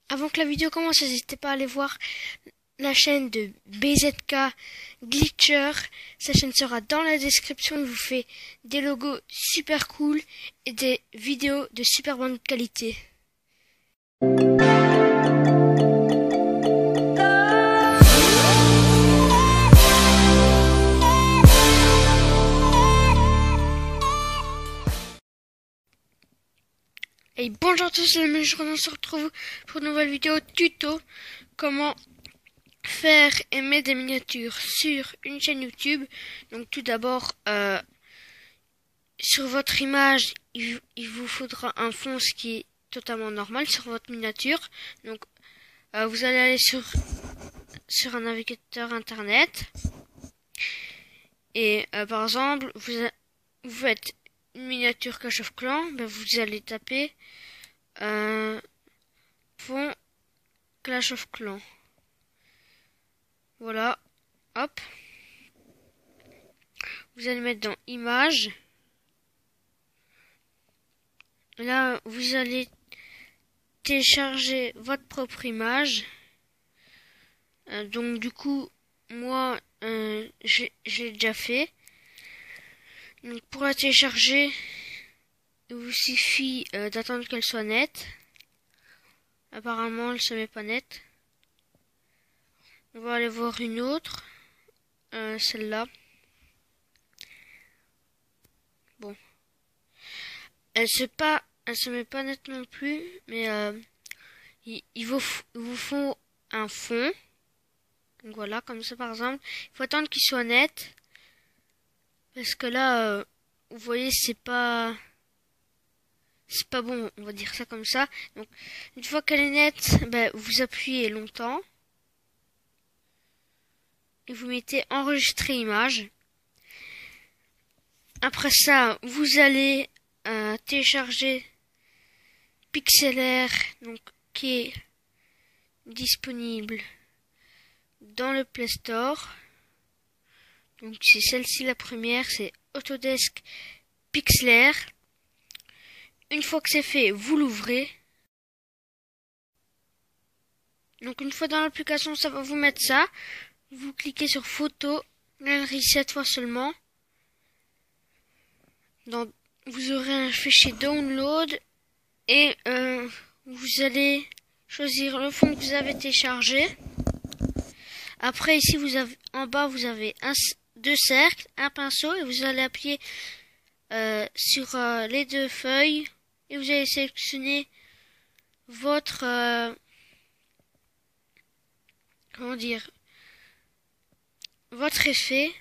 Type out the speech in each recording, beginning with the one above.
Avant que la vidéo commence, n'hésitez pas à aller voir la chaîne de BZK Glitcher. Sa chaîne sera dans la description. Il vous fait des logos super cool et des vidéos de super bonne qualité. Et bonjour à tous, c'est on se retrouve pour une nouvelle vidéo tuto comment faire et mettre des miniatures sur une chaîne YouTube. Donc tout d'abord, sur votre image, il vous faudra un fond ce qui est totalement normal sur votre miniature. Donc vous allez aller sur un navigateur internet et par exemple vous faites une miniature Clash of Clans, ben vous allez taper fond Clash of Clans. Voilà, hop. Vous allez mettre dans images. Là, vous allez télécharger votre propre image. Donc du coup, moi, j'ai déjà fait. Donc pour la télécharger, il vous suffit d'attendre qu'elle soit nette. Apparemment, elle se met pas nette. On va aller voir une autre. Celle-là. Bon. Elle se met pas nette non plus, mais il vous faut un fond. Donc voilà, comme ça par exemple. Il faut attendre qu'il soit net. Parce que là, vous voyez, c'est pas bon, on va dire ça comme ça. Donc, une fois qu'elle est nette, ben, vous appuyez longtemps. Et vous mettez enregistrer image. Après ça, vous allez télécharger Pixlr, donc qui est disponible dans le Play Store. Donc c'est celle-ci la première, c'est Autodesk Pixlr. Une fois que c'est fait, vous l'ouvrez. Donc une fois dans l'application, ça va vous mettre ça. Vous cliquez sur photo, galerie 7 fois seulement. Vous aurez un fichier download et vous allez choisir le fond que vous avez téléchargé. Après ici en bas vous avez deux cercles, un pinceau et vous allez appuyer sur les deux feuilles et vous allez sélectionner votre votre effet.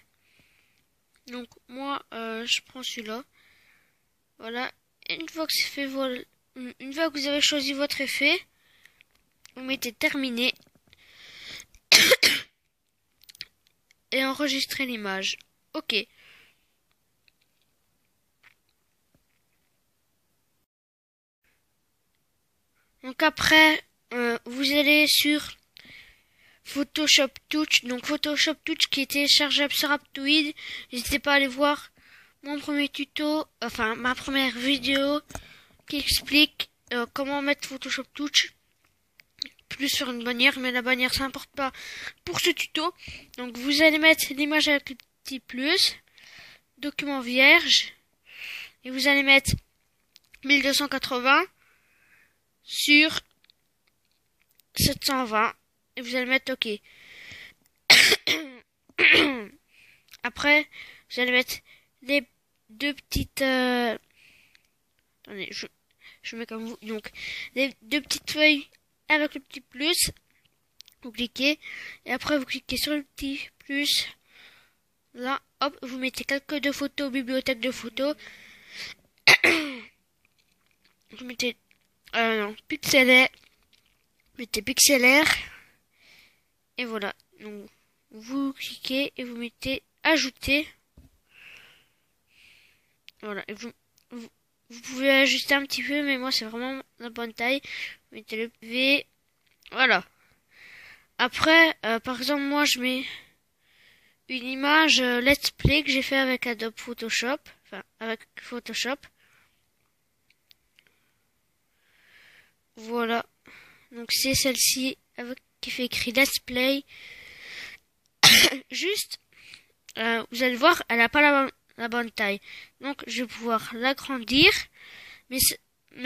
Donc moi je prends celui-là. Voilà. Et une fois que c'est fait, une fois que vous avez choisi votre effet, vous mettez terminé et enregistrez l'image. OK. Donc après, vous allez sur Photoshop Touch. Donc Photoshop Touch qui est téléchargeable sur Aptoide. N'hésitez pas à aller voir mon premier tuto, enfin ma première vidéo qui explique comment mettre Photoshop Touch. Plus sur une bannière, mais la bannière ça n'importe pas pour ce tuto. Donc vous allez mettre l'image avec le petit plus, document vierge, et vous allez mettre 1280 sur 720 et vous allez mettre OK. Après vous allez mettre les deux petites attendez, je mets comme vous, donc les deux petites feuilles avec le petit plus, vous cliquez et après vous cliquez sur le petit plus là, hop, vous mettez quelques de photos, bibliothèque de photos. Vous mettez Pixlr, mettez Pixlr et voilà. Donc vous cliquez et vous mettez ajouter. Voilà, et vous pouvez ajuster un petit peu, mais moi c'est vraiment la bonne taille. Vous mettez le V, voilà. Après, par exemple, moi je mets une image let's play que j'ai fait avec Adobe Photoshop, enfin avec Photoshop. Voilà. Donc c'est celle-ci avec qui fait écrit Let's Play. Juste, vous allez voir, elle n'a pas la bonne taille. Donc je vais pouvoir l'agrandir, mais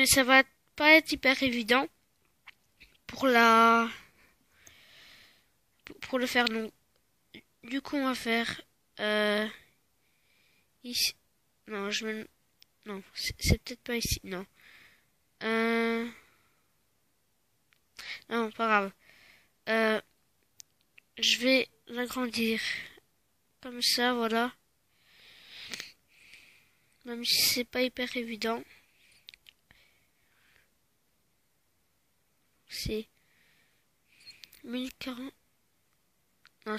ça va pas être hyper évident pour le faire. Donc du coup on va faire ici. Non, non, c'est peut-être pas ici. Non. Non, pas grave. Je vais l'agrandir comme ça, voilà. Même si c'est pas hyper évident. C'est 1040. Non,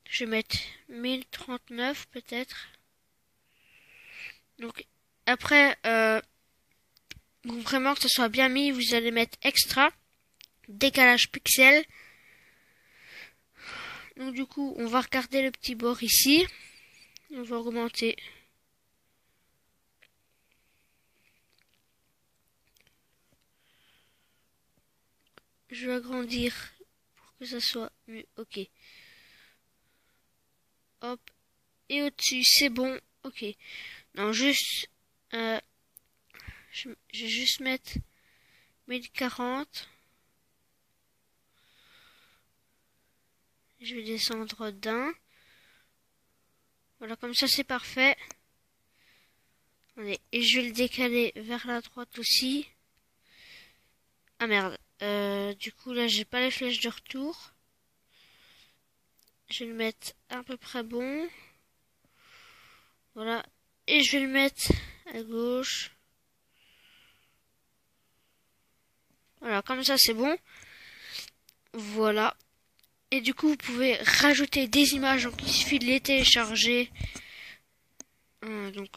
je vais mettre 1039 peut-être. Donc après, pour vraiment que ce soit bien mis, vous allez mettre extra, décalage pixel. Donc du coup, on va regarder le petit bord ici. On va augmenter. Je vais agrandir pour que ça soit mieux. Ok. Hop. Et au-dessus, c'est bon. Ok. Non, juste... je vais juste mettre 1040. Je vais descendre d'un. Voilà, comme ça c'est parfait. Allez, et je vais le décaler vers la droite aussi. Ah merde. Du coup là j'ai pas les flèches de retour. Je vais le mettre à peu près bon. Voilà. Et je vais le mettre à gauche. Voilà, comme ça c'est bon. Voilà. Et du coup vous pouvez rajouter des images. Donc il suffit de les télécharger. Donc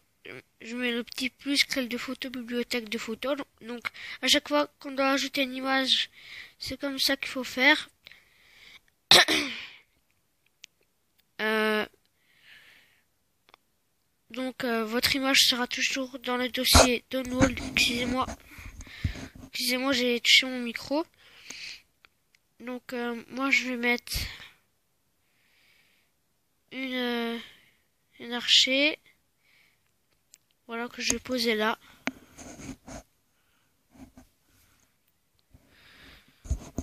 je mets le petit plus, celle de photo, bibliothèque de photos. Donc à chaque fois qu'on doit ajouter une image, c'est comme ça qu'il faut faire. Donc votre image sera toujours dans le dossier download. Excusez-moi, j'ai touché mon micro. Donc moi je vais mettre une archer. Voilà, que je vais poser là.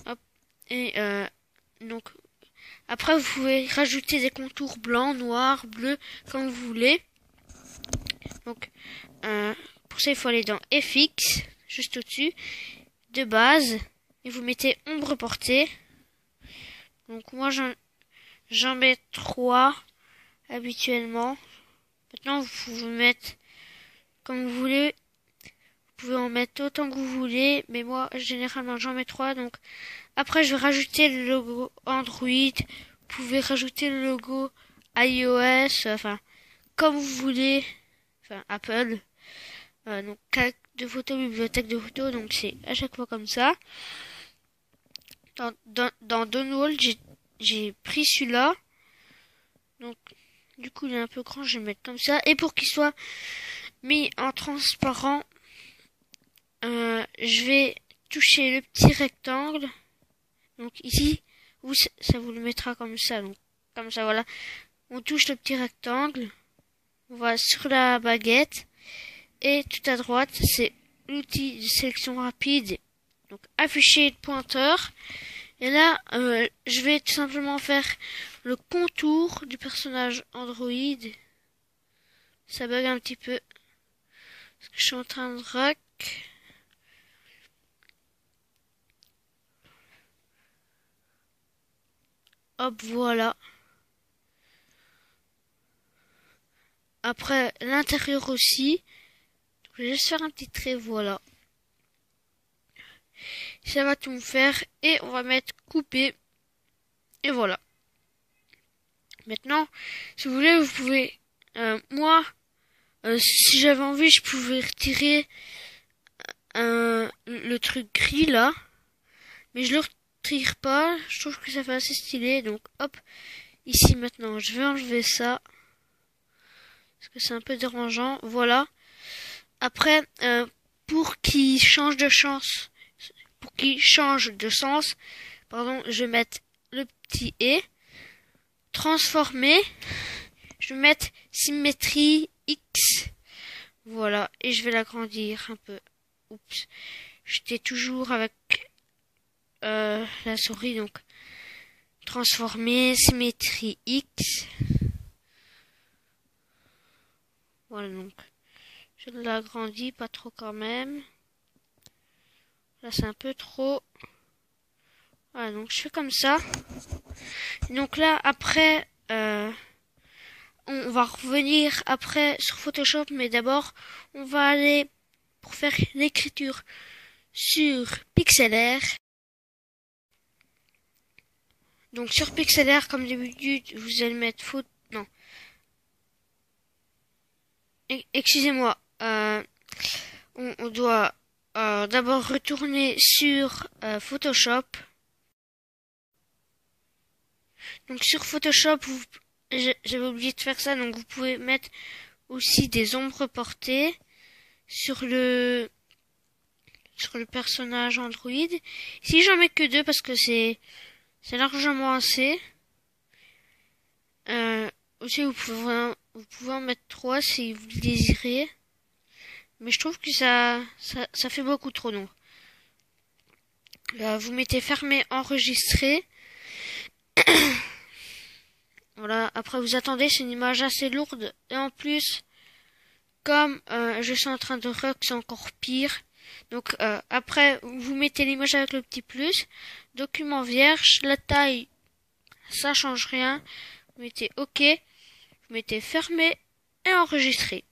Hop. Et donc après vous pouvez rajouter des contours blancs, noirs, bleus, comme vous voulez. Donc pour ça il faut aller dans FX, juste au-dessus, de base, et vous mettez ombre portée. Donc moi j'en mets 3 habituellement. Maintenant vous pouvez mettre comme vous voulez. Vous pouvez en mettre autant que vous voulez, mais moi généralement j'en mets 3. Donc après je vais rajouter le logo Android. Vous pouvez rajouter le logo iOS, enfin comme vous voulez, enfin Apple. Donc calque de photos, bibliothèque de photos, donc c'est à chaque fois comme ça. Dans Downwall, j'ai pris celui-là. Donc du coup il est un peu grand, je vais le mettre comme ça. Et pour qu'il soit mis en transparent, je vais toucher le petit rectangle. Donc ici, ça vous le mettra comme ça. Donc comme ça, voilà. On touche le petit rectangle. On va sur la baguette. Et tout à droite, c'est l'outil de sélection rapide. Donc afficher le pointeur. Et là, je vais tout simplement faire le contour du personnage Android. Ça bug un petit peu. Parce que je suis en train de rack. Hop, voilà. Après, l'intérieur aussi. Je vais juste faire un petit trait, voilà. Ça va tout me faire. Et on va mettre couper. Et voilà. Maintenant, si vous voulez, vous pouvez... moi, si j'avais envie, je pouvais retirer le truc gris là. Mais je le retire pas. Je trouve que ça fait assez stylé. Donc hop, ici maintenant, je vais enlever ça. Parce que c'est un peu dérangeant. Voilà. Après, pour qu'il change de chance, pour qui change de sens. Pardon, je vais mettre le petit et. Transformer. Je vais mettre symétrie X. Voilà. Et je vais l'agrandir un peu. Oups. J'étais toujours avec la souris, donc transformer, symétrie X. Voilà, donc je l'agrandis pas trop quand même. Là c'est un peu trop. Voilà, donc je fais comme ça. Donc là après on va revenir après sur Photoshop, mais d'abord on va aller pour faire l'écriture sur Pixlr. Donc sur Pixlr, comme d'habitude, vous allez mettre non. Excusez-moi. On doit d'abord retourner sur Photoshop. Donc sur Photoshop, j'avais oublié de faire ça, donc vous pouvez mettre aussi des ombres portées sur le personnage Android. Ici j'en mets que 2 parce que c'est largement assez. Aussi vous pouvez en mettre 3 si vous le désirez. Mais je trouve que ça fait beaucoup trop long. Là, vous mettez fermé, enregistrer. Voilà, après vous attendez, c'est une image assez lourde. Et en plus, comme je suis en train de rock, c'est encore pire. Donc après, vous mettez l'image avec le petit plus. Document vierge, la taille, ça change rien. Vous mettez OK, vous mettez fermé et enregistrer.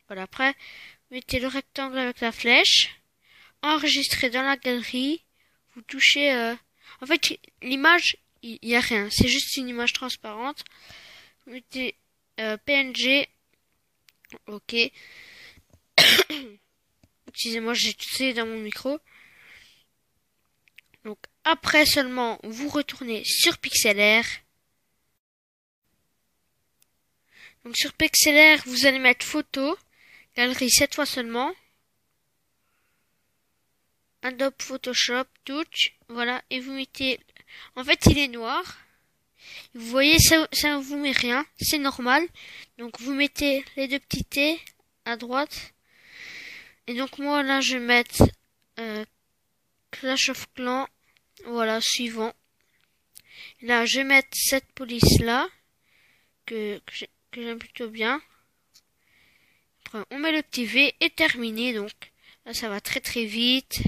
Voilà, après, vous mettez le rectangle avec la flèche. Enregistrer dans la galerie. Vous touchez... En fait, l'image, il n'y a rien. C'est juste une image transparente. Vous mettez PNG. OK. Excusez-moi, j'ai toussé dans mon micro. Donc, après seulement, vous retournez sur Pixlr. Donc, sur Pixlr, vous allez mettre photo. Galerie 7 fois seulement. Adobe Photoshop, Touch. Voilà. Et vous mettez... En fait, il est noir. Vous voyez, ça vous met rien. C'est normal. Donc, vous mettez les deux petits T à droite. Et donc, moi, là, je vais mettre Clash of Clans. Voilà, suivant. Là, je vais mettre cette police-là. Que j'aime plutôt bien. Après, on met le petit V et terminé. Donc, là, ça va très très vite.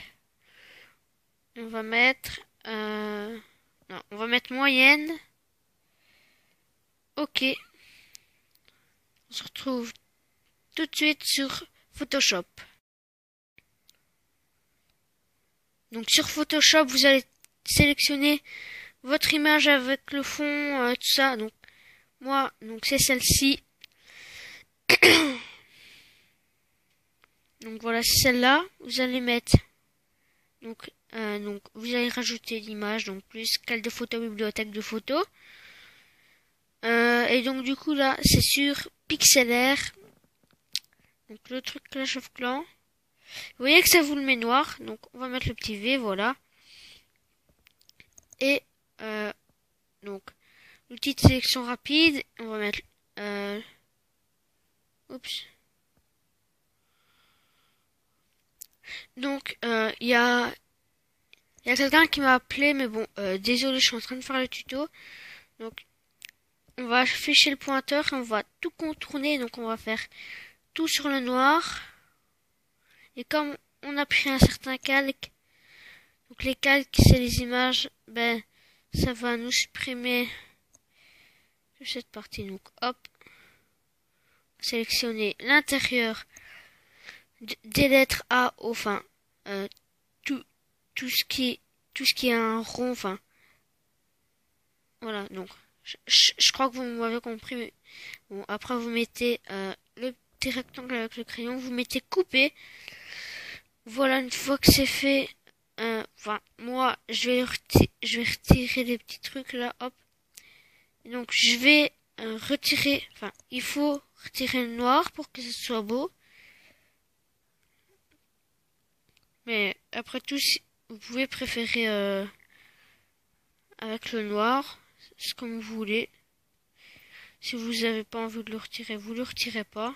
On va mettre... non, on va mettre moyenne. OK. On se retrouve tout de suite sur Photoshop. Donc sur Photoshop, vous allez sélectionner votre image avec le fond, tout ça. Donc moi, donc c'est celle-ci. Donc voilà, c'est celle-là. Vous allez mettre donc vous allez rajouter l'image, donc plus cale de photo, bibliothèque de photos. Et donc du coup là, c'est sur Pixlr. Donc le truc Clash of Clans. Vous voyez que ça vous le met noir. Donc on va mettre le petit V, voilà. Et donc l'outil de sélection rapide, on va mettre oups. Donc il y a quelqu'un qui m'a appelé, mais bon, désolé, je suis en train de faire le tuto. Donc on va afficher le pointeur et on va tout contourner. Donc on va faire tout sur le noir. Et comme on a pris un certain calque, donc les calques c'est les images, ben ça va nous supprimer cette partie. Donc hop, sélectionner l'intérieur des lettres A au fin, tout ce qui est un rond, enfin voilà. Donc je crois que vous m'avez compris. Mais bon, après vous mettez le petit rectangle avec le crayon, vous mettez couper. Voilà, une fois que c'est fait, enfin moi je vais retirer les petits trucs là, hop. Et donc je vais retirer, enfin il faut retirer le noir pour que ce soit beau. Mais après tout, vous pouvez préférer avec le noir, c'est comme vous voulez. Si vous n'avez pas envie de le retirer, vous le retirez pas.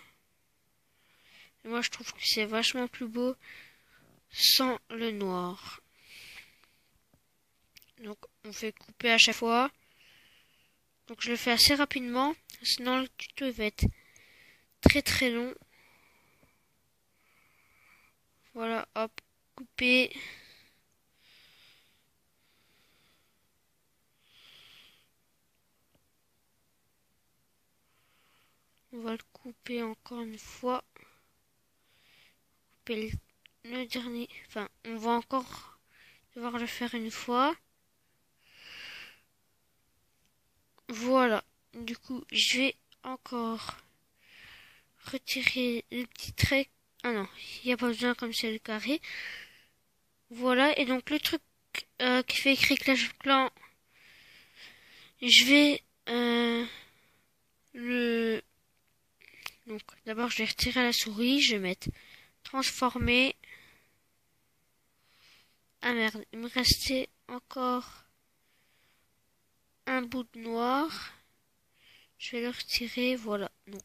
Et moi je trouve que c'est vachement plus beau sans le noir. Donc on fait couper à chaque fois. Donc je le fais assez rapidement, sinon le tuto va être très très long. Voilà, hop, couper. On va le couper encore une fois. Couper le dernier. Enfin, on va encore devoir le faire une fois. Voilà. Du coup, je vais encore retirer le petit trait. Ah non, il n'y a pas besoin comme c'est le carré. Voilà. Et donc, le truc qui fait écrit Clash of Clans, je vais donc d'abord je vais retirer la souris, je vais mettre transformer. Ah merde, il me restait encore un bout de noir. Je vais le retirer, voilà. Donc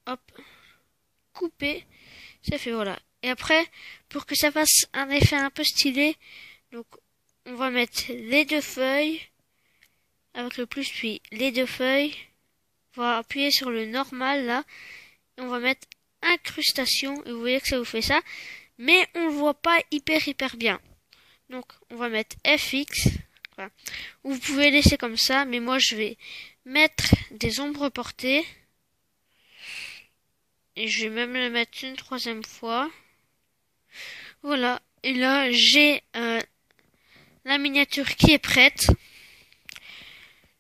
hop, couper, c'est fait, voilà. Et après, pour que ça fasse un effet un peu stylé, donc on va mettre les deux feuilles avec le plus puis les deux feuilles. On va appuyer sur le normal là et on va mettre incrustation et vous voyez que ça vous fait ça, mais on le voit pas hyper bien. Donc on va mettre FX. Voilà. Vous pouvez laisser comme ça, mais moi je vais mettre des ombres portées et je vais même le mettre une troisième fois. Voilà, et là j'ai la miniature qui est prête.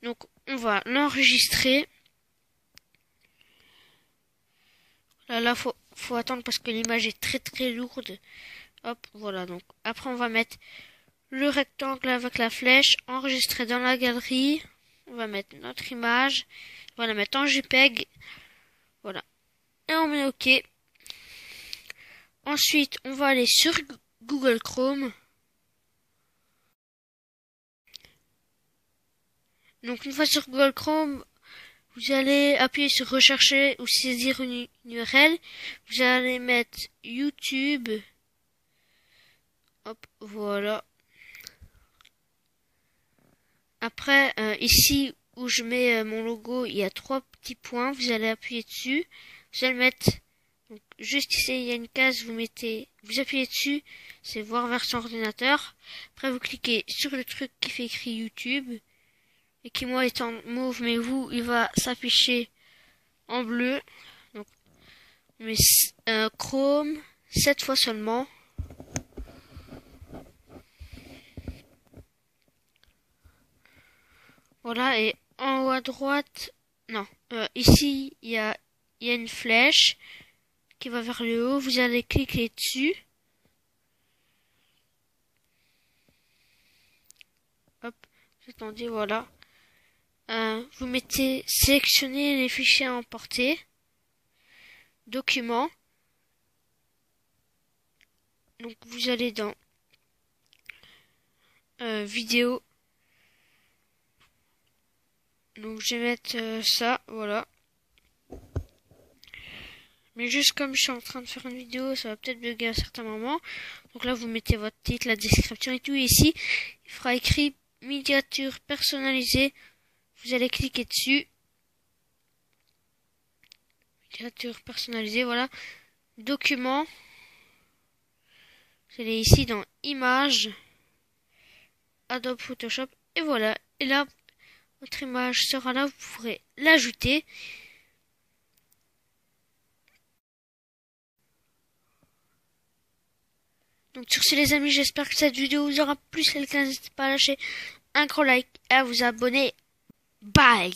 Donc on va l'enregistrer. Là faut attendre parce que l'image est très lourde. Hop, voilà. Donc après on va mettre le rectangle avec la flèche, enregistrer dans la galerie. On va mettre notre image. On va la mettre en JPEG. Voilà. Et on met OK. Ensuite, on va aller sur Google Chrome. Donc une fois sur Google Chrome, vous allez appuyer sur rechercher ou saisir une URL. Vous allez mettre YouTube. Hop, voilà. Après, ici où je mets mon logo, il y a 3 petits points. Vous allez appuyer dessus. Vous allez mettre, donc, juste ici, il y a une case. Vous appuyez dessus. C'est voir version ordinateur. Après, vous cliquez sur le truc qui fait écrit YouTube. Et qui, moi, est en mauve, mais vous, il va s'afficher en bleu. Donc, on met Chrome 7 fois seulement. Voilà, et en haut à droite, non, ici, il y a une flèche qui va vers le haut. Vous allez cliquer dessus. Hop, attendez, voilà. Vous mettez sélectionner les fichiers à emporter. Documents. Donc, vous allez dans vidéo. Donc je vais mettre ça, voilà. Mais juste comme je suis en train de faire une vidéo, ça va peut-être bugger à certains moments. Donc là, vous mettez votre titre, la description et tout. Et ici, il fera écrit miniature personnalisée. Vous allez cliquer dessus. Miniature personnalisée, voilà. Document. Vous allez ici dans Images. Adobe Photoshop. Et voilà. Et là, votre image sera là, vous pourrez l'ajouter. Donc sur ce les amis, j'espère que cette vidéo vous aura plu. Si c'est le cas, n'hésitez pas à lâcher un gros like et à vous abonner. Bye!